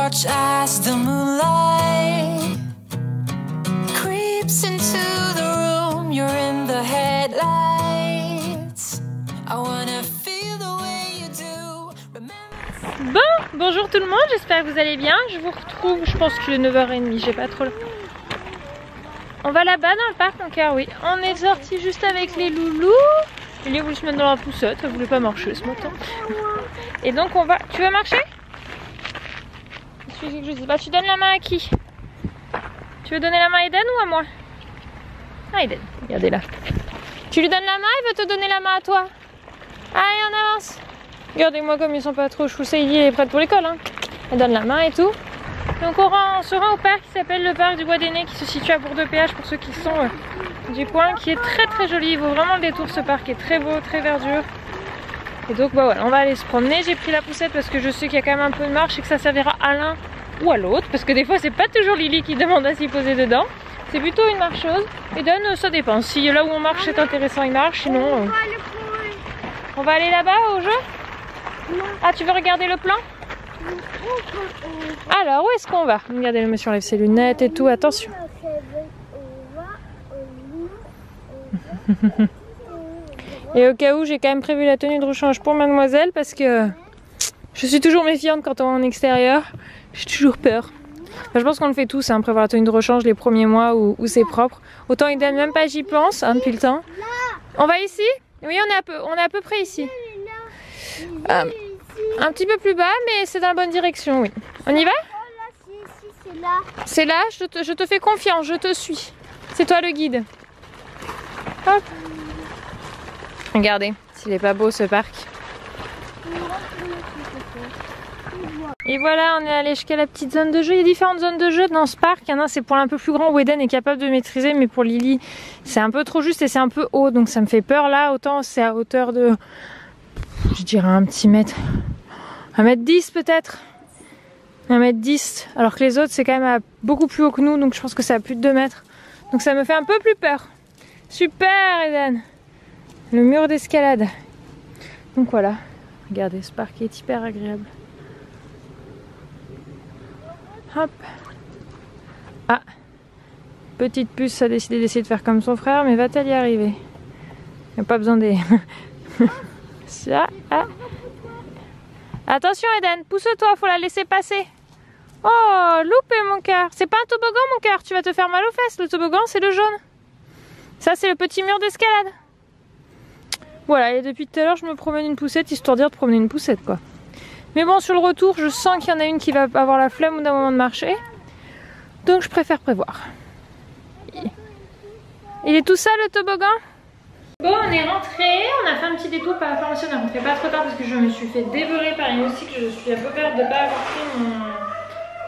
watch as the moonlight creeps into the room. You're in the headlights. I wanna feel the way you do. Bonjour tout le monde, j'espère que vous allez bien. Je vous retrouve, je pense qu'il est 9h30, j'ai pas trop le... On va là-bas dans le parc, mon cœur, oui. On est sorti juste avec les loulous. Il a voulu se mettre dans la poussette, elle voulait pas marcher ce matin. Et donc on va... Tu veux marcher? Je dis, bah, tu donnes la main à qui? Tu veux donner la main à Eden ou à moi? Ah, Eden, regardez là. Tu lui donnes la main, il veut te donner la main à toi. Allez, on avance. Regardez-moi comme ils sont pas trop chou. Ça, il est prête pour l'école, hein. Elle donne la main et tout. Donc on se rend au parc qui s'appelle le parc du Bois d'Aîné, qui se situe à Bourg-de-Péage pour ceux qui sont du coin, qui est très très joli. Il vaut vraiment le détour, ce parc est très beau, très verdure. Et donc bah voilà, on va aller se promener. J'ai pris la poussette parce que je sais qu'il y a quand même un peu de marche et que ça servira à l'un ou à l'autre, parce que des fois c'est pas toujours Lily qui demande à s'y poser dedans. C'est plutôt une marcheuse. Et donne, ça dépend. Si là où on marche c'est intéressant, il marche. Sinon, on va aller là-bas au jeu. Ah, tu veux regarder le plan? Alors, où est-ce qu'on va? Regardez, le monsieur enlève ses lunettes et tout, attention. Et au cas où, j'ai quand même prévu la tenue de rechange pour mademoiselle parce que je suis toujours méfiante quand on est en extérieur. J'ai toujours peur. Enfin, je pense qu'on le fait tous, hein, prévoir la tenue de rechange les premiers mois où c'est propre. Autant Eden, même pas j'y pense, hein, depuis le temps. On va ici? Oui, on est à peu près ici. Un petit peu plus bas, mais c'est dans la bonne direction, oui. On y va? C'est là, je te fais confiance, je te suis. C'est toi le guide. Hop. Regardez, s'il est pas beau ce parc. Et voilà, on est allé jusqu'à la petite zone de jeu. Il y a différentes zones de jeu dans ce parc. Il y en a, c'est pour un peu plus grand où Eden est capable de maîtriser, mais pour Lily, c'est un peu trop juste et c'est un peu haut, donc ça me fait peur là. Autant c'est à hauteur de, je dirais un petit mètre. 1m10 peut-être, 1m10, alors que les autres c'est quand même beaucoup plus haut que nous, donc je pense que c'est à plus de 2 mètres. Donc ça me fait un peu plus peur. Super Eden, le mur d'escalade. Donc voilà, regardez, ce parc est hyper agréable. Hop. Ah, petite puce a décidé d'essayer de faire comme son frère, mais va-t-elle y arriver? Il n'y a pas besoin des... Ça, ah. Attention Eden, pousse-toi, faut la laisser passer. Oh, loupé mon cœur. C'est pas un toboggan mon cœur, tu vas te faire mal aux fesses. Le toboggan c'est le jaune. Ça c'est le petit mur d'escalade. Voilà, et depuis tout à l'heure je me promène une poussette, histoire de dire de promener une poussette quoi. Mais bon, sur le retour, je sens qu'il y en a une qui va avoir la flemme d'un moment de marcher. Donc je préfère prévoir. Il est tout ça le toboggan? Bon, on est rentré, on a fait un petit détour par la pharmacie, on est rentré pas trop tard parce que je me suis fait dévorer par une aussi, que je suis un peu peur de ne pas avoir pris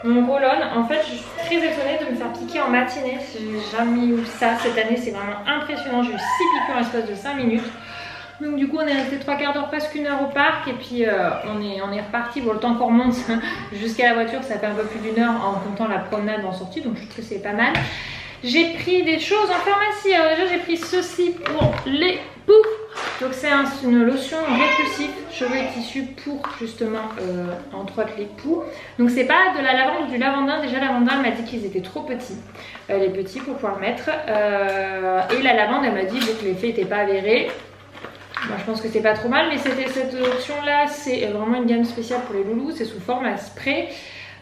mon roll-on. En fait, je suis très étonnée de me faire piquer en matinée, j'ai jamais eu ça cette année, c'est vraiment impressionnant, j'ai eu 6 piqûres en l'espace de 5 minutes. Donc du coup on est resté 3 quarts d'heure, presque 1 heure au parc et puis on est reparti. Bon, le temps qu'on remonte jusqu'à la voiture, ça fait un peu plus d'1 heure en comptant la promenade en sortie, donc je trouve que c'est pas mal. J'ai pris des choses en pharmacie. Alors déjà j'ai pris ceci pour les poux. Donc c'est une lotion répulsif, cheveux et tissus pour justement entre autres les poux. Donc c'est pas de la lavande ou du lavandin. Déjà lavandin elle m'a dit qu'ils étaient trop petits, les petits pour pouvoir mettre. Et la lavande elle m'a dit que l'effet n'était pas avéré. Bon, je pense que c'est pas trop mal, mais c'était cette option là, c'est vraiment une gamme spéciale pour les loulous, c'est sous forme à spray.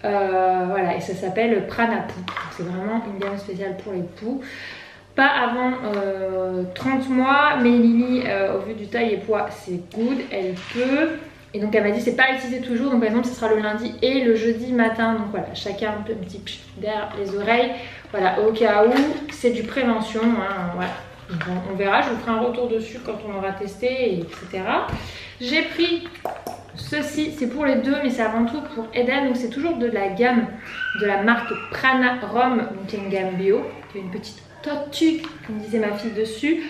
Voilà, et ça s'appelle Prana Pou. C'est vraiment une gamme spéciale pour les poux. Pas avant 30 mois, mais Lily, au vu du taille et poids, c'est good, elle peut. Et donc elle m'a dit c'est pas à utiliser toujours, donc par exemple ce sera le lundi et le jeudi matin. Donc voilà, chacun un petit pchit derrière les oreilles. Voilà, au cas où, c'est du prévention, hein, voilà. On verra, je vous ferai un retour dessus quand on aura testé, etc. J'ai pris ceci, c'est pour les deux, mais c'est avant tout pour Eden. Donc c'est toujours de la gamme de la marque Prana Rom, donc qui est une gamme bio. Il y a une petite tortue, comme disait ma fille dessus.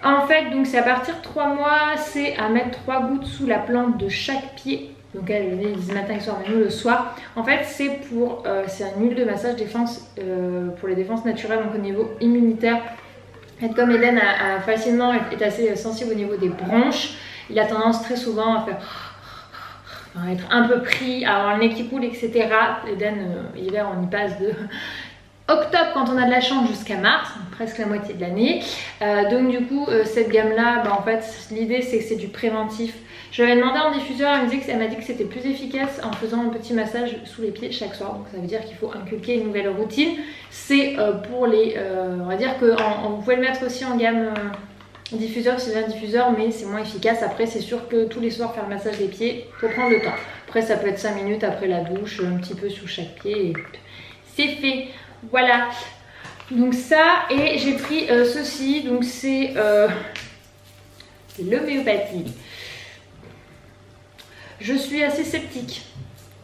En fait, donc c'est à partir de 3 mois, c'est à mettre 3 gouttes sous la plante de chaque pied. Donc elle dit matin et soir, mais nous le soir. En fait, c'est pour, c'est une huile de massage défense pour les défenses naturelles, donc au niveau immunitaire. Et comme Eden facilement est assez sensible au niveau des bronches, il a tendance très souvent à faire enfin, être un peu pris, avoir le nez qui coule, etc. Eden, l'hiver, on y passe de octobre quand on a de la chance jusqu'à mars, presque la moitié de l'année. Donc du coup, cette gamme-là, en fait, l'idée c'est que c'est du préventif. Je lui avais demandé en diffuseur, elle m'a dit que c'était plus efficace en faisant un petit massage sous les pieds chaque soir. Donc ça veut dire qu'il faut inculquer une nouvelle routine. C'est pour les... on va dire que vous pouvez le mettre aussi en gamme diffuseur si c'est un diffuseur, mais c'est moins efficace. Après, c'est sûr que tous les soirs faire le massage des pieds, il faut prendre le temps. Après, ça peut être 5 minutes après la douche, un petit peu sous chaque pied et c'est fait. Voilà. Donc ça, et j'ai pris ceci, donc c'est l'homéopathie. Je suis assez sceptique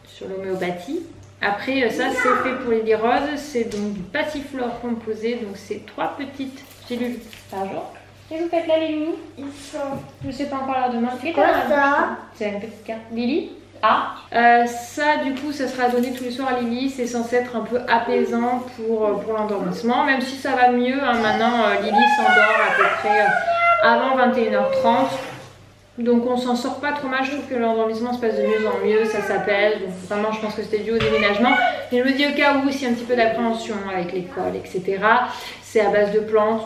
sur l'homéopathie. Après, ça c'est fait pour les roses, c'est donc du passiflore composé, donc c'est 3 petites gélules par jour. Qu'est-ce que vous faites là les loulous? Je sais pas encore l'heure de manger. C'est quoi ça? C'est une petite carte. Lily? Ah, ça du coup ça sera donné tous les soirs à Lily, c'est censé être un peu apaisant pour l'endormissement, même si ça va mieux, hein. Maintenant Lily s'endort à peu près avant 21h30, donc on s'en sort pas trop mal. Je trouve que l'endormissement se passe de mieux en mieux, ça s'apaise, donc vraiment je pense que c'était dû au déménagement, mais je me dis au cas où, s'il y a un petit peu d'appréhension avec l'école, etc., c'est à base de plantes,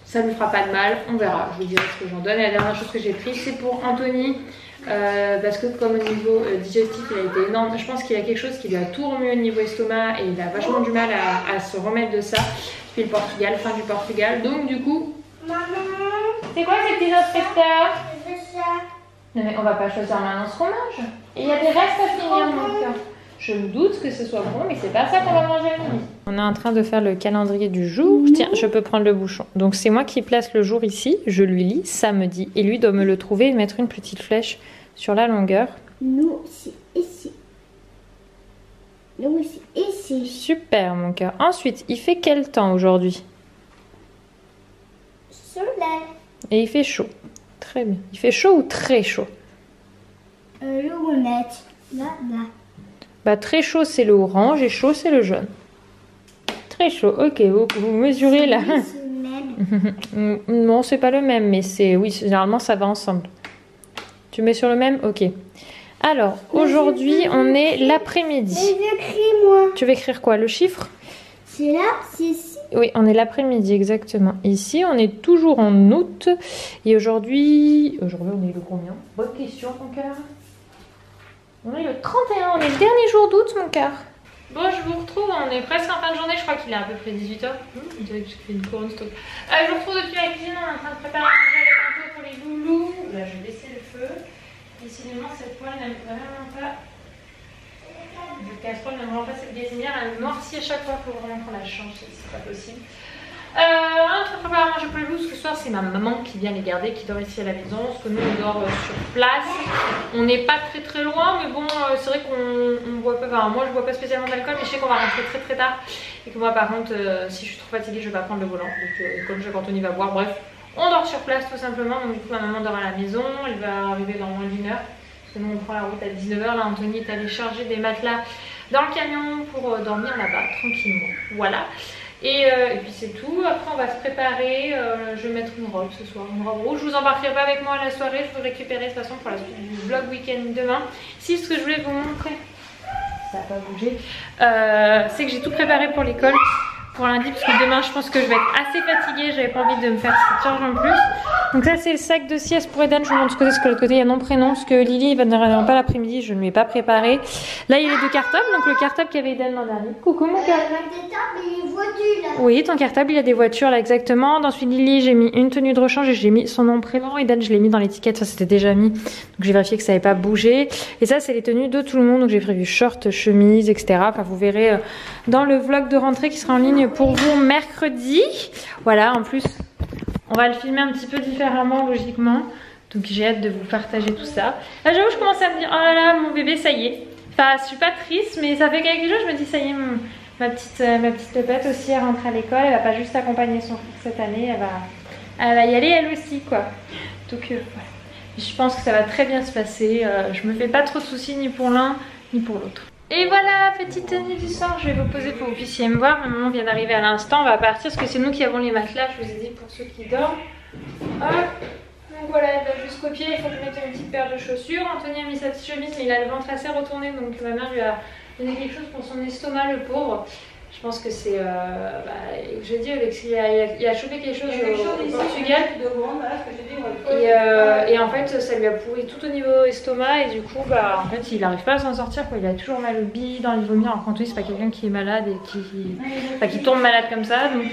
ça ne lui fera pas de mal, on verra, je vous dirai ce que j'en donne. Et la dernière chose que j'ai pris, c'est pour Anthony. Parce que comme au niveau digestif il a été énorme, je pense qu'il y a quelque chose qui lui a tout remué au niveau estomac et il a vachement du mal à se remettre de ça. Puis le Portugal, fin du Portugal, donc du coup... Maman, c'est quoi ces petits inspecteurs? Non mais on va pas choisir maintenant ce qu'on mange. Et il y a des restes à finir mon cœur. Je me doute que ce soit bon, mais c'est pas ça qu'on va manger à midi. On est en train de faire le calendrier du jour. Tiens, je peux prendre le bouchon. Donc c'est moi qui place le jour ici. Je lui lis samedi. Et lui doit me le trouver et mettre une petite flèche sur la longueur. Nous, c'est ici. Nous, c'est ici. Super, mon cœur. Ensuite, il fait quel temps aujourd'hui? Soleil. Et il fait chaud. Très bien. Il fait chaud ou très chaud? Le remettre. Là, là. Bah très chaud c'est le orange et chaud c'est le jaune. Très chaud, ok, vous mesurez là. C'est le même. Non c'est pas le même mais c'est oui généralement ça va ensemble. Tu mets sur le même? Ok. Alors aujourd'hui on est l'après-midi. Mais j'écris moi. Tu veux écrire quoi? Le chiffre? C'est là, c'est ici. Oui on est l'après-midi exactement. Ici on est toujours en août. Et aujourd'hui on est le combien? Bonne question mon cœur. On est le 31, on est le dernier jour d'août mon cœur. Bon je vous retrouve, on est presque en fin de journée, je crois qu'il est à peu près 18h. On dirait que j'ai fait une couronne stop. Je vous retrouve depuis la cuisine, on est en train de préparer à manger avec un peu pour les loulous. Là je vais baisser le feu. Décidément cette poêle n'aime vraiment pas. La casserole n'aime vraiment pas cette gazinière, elle noircit à chaque fois, il faut vraiment qu'on la change, c'est pas possible. Un truc préparé à manger pour les loulous, ce soir c'est ma maman qui vient les garder, qui dort ici à la maison, parce que nous on dort sur place. On n'est pas très loin, mais bon c'est vrai qu'on boit pas, enfin moi je bois pas spécialement d'alcool, mais je sais qu'on va rentrer très tard. Et que moi par contre si je suis trop fatiguée je vais pas prendre le volant, donc comme je sais quand Anthony va boire, bref. On dort sur place tout simplement, donc du coup ma maman dort à la maison, elle va arriver dans moins d'1 heure. Parce que nous on prend la route à 19h, là Anthony est allé charger des matelas dans le camion pour dormir là-bas tranquillement, voilà. Et puis c'est tout, après on va se préparer, je vais mettre une robe ce soir, une robe rouge. Je vous embarquerai pas avec moi à la soirée, je vous récupérer de toute façon pour la suite du vlog week-end demain. Si ce que je voulais vous montrer, ça n'a pas bougé, c'est que j'ai tout préparé pour l'école pour lundi, parce que demain je pense que je vais être assez fatiguée, j'avais pas envie de me faire cette charge en plus. Donc ça c'est le sac de sieste pour Eden, je vous montre ce côté, parce que de l'autre côté il y a nom prénom, parce que Lily va ne pas l'après-midi, je ne lui ai pas préparé. Là il y a les 2 cartables, donc le cartable qu'il y avait Eden l'an dernier. Coucou mon cœur. Oui, ton cartable il y a des voitures là exactement. Ensuite Lily j'ai mis une tenue de rechange et j'ai mis son nom prénom. Eden je l'ai mis dans l'étiquette, ça c'était déjà mis, donc j'ai vérifié que ça n'avait pas bougé. Et ça c'est les tenues de tout le monde, donc j'ai prévu short, chemise, etc. Enfin vous verrez dans le vlog de rentrée qui sera en ligne pour vous mercredi. Voilà, en plus on va le filmer un petit peu différemment logiquement, donc j'ai hâte de vous partager tout ça. Là j'avoue je commence à me dire oh là là mon bébé ça y est. Enfin je suis pas triste mais ça fait quelques jours je me dis ça y est ma petite pépette aussi elle rentre à l'école, elle va pas juste accompagner son frère cette année, elle va y aller elle aussi quoi. Donc voilà. Je pense que ça va très bien se passer, je me fais pas trop de soucis ni pour l'un ni pour l'autre. Et voilà, petite tenue du soir, je vais vous poser pour que vous puissiez me voir. Ma maman vient d'arriver à l'instant, on va partir parce que c'est nous qui avons les matelas, je vous ai dit pour ceux qui dorment. Hop, Donc voilà, elle va jusqu'au pied, il faut que je mette une petite paire de chaussures. Anthony a mis sa petite chemise, mais il a le ventre assez retourné, donc ma mère lui a donné quelque chose pour son estomac, le pauvre. Je pense que c'est. J'ai dit, il a chopé quelque chose au Portugal. Et en fait, ça lui a pourri tout au niveau estomac. Et du coup, en fait, il n'arrive pas à s'en sortir, quoi. Il a toujours mal au bide, dans les vomis. Alors, Anthony, c'est pas quelqu'un qui est malade et qui tombe malade comme ça. Donc,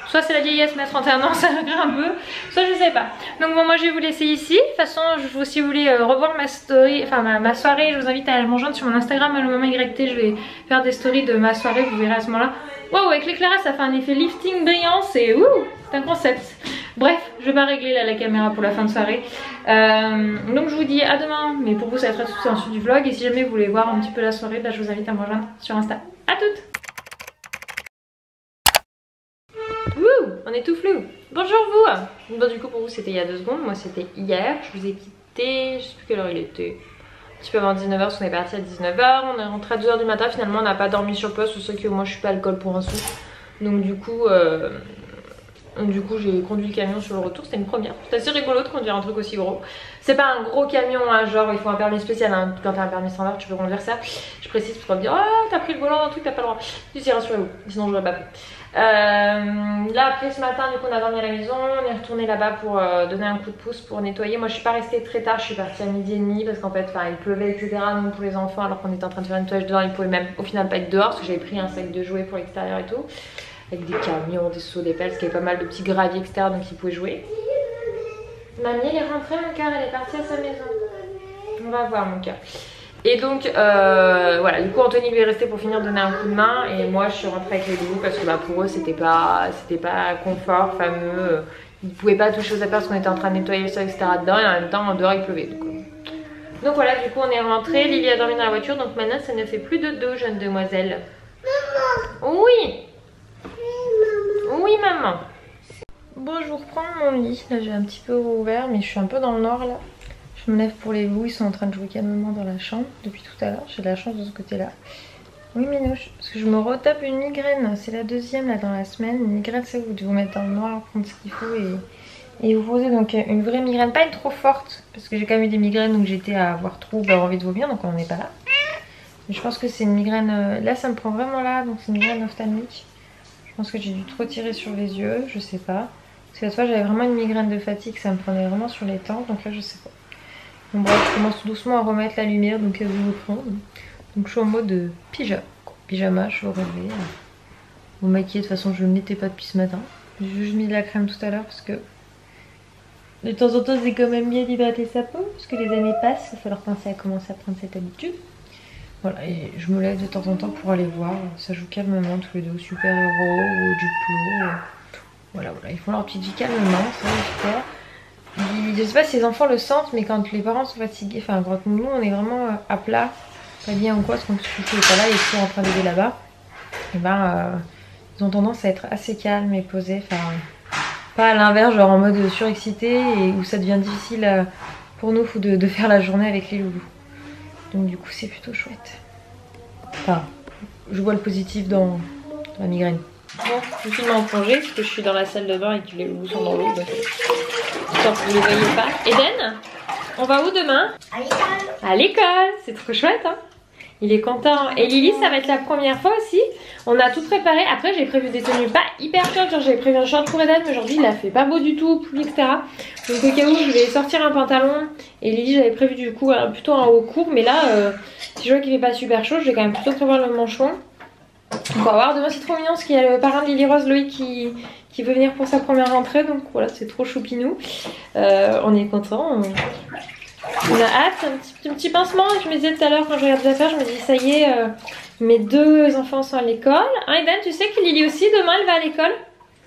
soit c'est la vieillesse, mais à 31 ans, ça regrette un peu. Soit je sais pas. Donc, bon, moi, je vais vous laisser ici. De toute façon, si vous voulez revoir ma story, enfin ma soirée, je vous invite à me rejoindre sur mon Instagram, le moment YT. Je vais faire des stories de ma soirée, vous verrez à ce moment-là. Waouh, avec l'éclairage ça fait un effet lifting brillant, c'est un concept. Bref, je vais pas régler là la caméra pour la fin de soirée. Donc je vous dis à demain, mais pour vous ça va être tout ensuite du vlog. Et si jamais vous voulez voir un petit peu la soirée, je vous invite à me rejoindre sur Insta. À toutes. Wouh, on est tout flou. Bonjour vous. Bon, du coup pour vous c'était il y a 2 secondes, moi c'était hier. Je vous ai quitté, je sais plus quelle heure il était. Un petit peu avant 19h parce qu'on est parti à 19h, on est rentré à 2h du matin, finalement on n'a pas dormi sur place, c'est que moi je suis pas alcool pour un sou. Donc du coup j'ai conduit le camion sur le retour, c'était une première. C'est assez rigolo de conduire un truc aussi gros. C'est pas un gros camion, hein, genre il faut un permis spécial, hein. Quand t'as un permis standard tu peux conduire ça. Je précise pour pas me dire oh t'as pris le volant d'un truc, t'as pas le droit. Je dis rassurez-vous, sinon j'aurais pas pris. Là après ce matin du coup on a dormi à la maison, on est retourné là-bas pour donner un coup de pouce pour nettoyer. Moi je suis pas restée très tard, je suis partie à 12h30 parce qu'en fait il pleuvait etc. Donc pour les enfants alors qu'on était en train de faire une nettoyage dehors, ils pouvaient même au final pas être dehors parce que j'avais pris un sac de jouets pour l'extérieur et tout. Avec des camions, des seaux, des pelles, parce qu'il y avait pas mal de petits graviers etc. donc ils pouvaient jouer. Mamie elle est rentrée mon cœur, elle est partie à sa maison. On va voir mon cœur. Et donc voilà, du coup Anthony lui est resté pour finir de donner un coup de main et moi je suis rentrée avec les loups parce que pour eux c'était pas confort fameux, ils pouvaient pas toucher aux affaires parce qu'on était en train de nettoyer le sol etc. dedans et en même temps dehors il pleuvait. Donc voilà, du coup on est rentré, Lily a dormi dans la voiture donc maintenant ça ne fait plus de dos jeune demoiselle. Maman. Oui. Oui maman. Bon je vous reprends mon lit, là j'ai un petit peu rouvert mais je suis un peu dans le noir là. Je me lève pour les loups, ils sont en train de jouer calmement dans la chambre depuis tout à l'heure. J'ai de la chance de ce côté là. Oui Minouche, parce que je me retape une migraine, c'est la 2e là dans la semaine. Une migraine c'est vous devez vous mettre dans le noir, prendre ce qu'il faut et vous poser donc une vraie migraine, pas une trop forte. Parce que j'ai quand même eu des migraines donc j'étais à avoir trop envie de vomir donc on n'est pas là. Mais je pense que c'est une migraine, là ça me prend vraiment là donc c'est une migraine ophtalmique. Je pense que j'ai dû trop tirer sur les yeux, je sais pas. Parce que la fois j'avais vraiment une migraine de fatigue, ça me prenait vraiment sur les tempes donc là je sais pas. Bon bref, je commence doucement à remettre la lumière donc à vous reprendre. Donc je suis en mode pyjama, je suis au réveil. Vous maquillez, de toute façon je ne l'étais pas depuis ce matin. J'ai juste mis de la crème tout à l'heure parce que de temps en temps c'est quand même bien d'hydrater sa peau. Parce que les années passent, il va falloir penser à commencer à prendre cette habitude. Voilà, et je me lève de temps en temps pour aller voir. Ça joue calmement tous les deux au super-héros ou au Duplo. Voilà, ils font leur petite vie calmement, ça c'est super. Je sais pas si les enfants le sentent, mais quand les parents sont fatigués, enfin quand nous on est vraiment à plat, pas bien ou quoi, parce qu'on se couche pas là et sont en train d'aider là-bas, et ils ont tendance à être assez calmes et posés, enfin pas à l'inverse, genre en mode surexcité et où ça devient difficile pour nous de faire la journée avec les loulous. Donc du coup c'est plutôt chouette. Enfin, je vois le positif dans la migraine. Bon, je filme en plongée parce que je suis dans la salle de bain et que les loulous sont dans l'eau. Tant que vous ne les voyez pas. Eden, on va où demain? À l'école. À l'école, c'est trop chouette hein. Il est content. Et Lily, ça va être la première fois aussi. On a tout préparé. Après, j'ai prévu des tenues pas hyper chaudes. Genre, j'avais prévu un short pour Eden, mais aujourd'hui, il a fait pas beau du tout, pluie, etc. Donc, au cas où, je vais sortir un pantalon. Et Lily, j'avais prévu du coup plutôt un haut court. Mais là, si je vois qu'il fait pas super chaud, je vais quand même plutôt prévoir le manche long. On va voir. Demain, c'est trop mignon parce qu'il y a le parrain de Lily Rose, Loïc, qui veut venir pour sa première rentrée. Donc, voilà, c'est trop choupinou. On est content. On a hâte, un petit pincement. Je me disais tout à l'heure quand je regarde les affaires, je me dis ça y est, mes 2 enfants sont à l'école. Hein Eden, tu sais que Lily aussi demain elle va à l'école?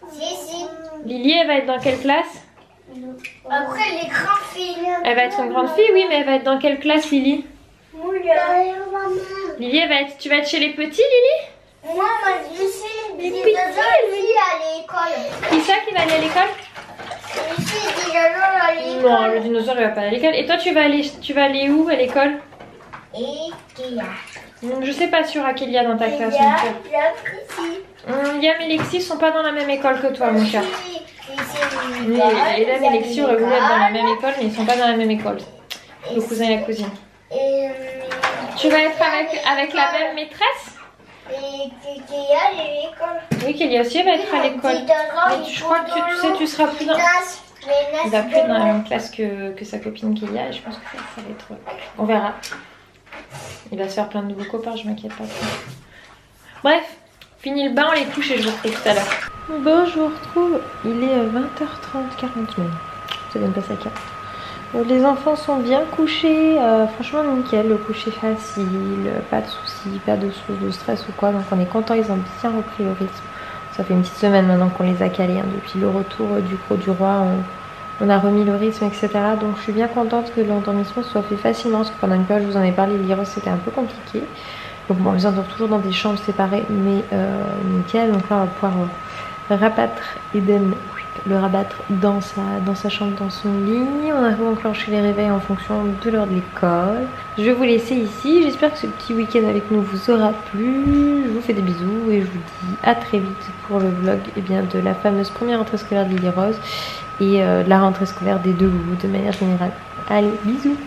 Si. Lily elle va être dans quelle classe? Après les grandes filles. Elle va être une grande fille, oui, mais elle va être dans quelle classe Lily? Lily elle va être, tu vas être chez les petits Lily? Moi je suis les petits à l'école. Qui ça qui va aller à l'école? Non, le dinosaure il va pas aller à l'école. Et toi tu vas aller où à l'école? Je sais pas sûre à qui il y a dans ta classe mon cœur. Liam et Lexi sont pas dans la même école que toi mon cœur. Oui, Hélène et Lexi auraient voulu être dans la même école, mais ils sont pas dans la même école. Le cousin et la cousine. Tu vas être avec la même maîtresse? Et Kélia, elle est à l'école. Oui, Kélia aussi va être à l'école. Mais je crois que tu sais, tu seras plus dans... Il va plus être dans la même classe que sa copine Kélia et je pense que ça va être... On verra. Il va se faire plein de nouveaux copains, je m'inquiète pas. Bref, fini le bain, on les couche et je vous retrouve tout à l'heure. Bon, je vous retrouve. Il est 20h30, 40 minutes. Ça vient de passer à 4. Les enfants sont bien couchés, franchement nickel, le coucher facile, pas de soucis, pas de source de stress ou quoi, donc on est content, ils ont bien repris le rythme. Ça fait une petite semaine maintenant qu'on les a calés, hein, depuis le retour du Gros du Roi, on a remis le rythme, etc. Donc je suis bien contente que l'endormissement soit fait facilement, parce que pendant une période, je vous en ai parlé, l'Iros c'était un peu compliqué. Donc bon, ils endorment toujours dans des chambres séparées, mais nickel, donc là on va pouvoir rabattre Eden, le rabattre dans sa chambre, dans son lit. On a enclenché les réveils en fonction de l'heure de l'école. Je vais vous laisser ici. J'espère que ce petit week-end avec nous vous aura plu. Je vous fais des bisous et je vous dis à très vite pour le vlog de la fameuse première rentrée scolaire de Lily Rose et de la rentrée scolaire des deux loulous de manière générale. Allez, bisous.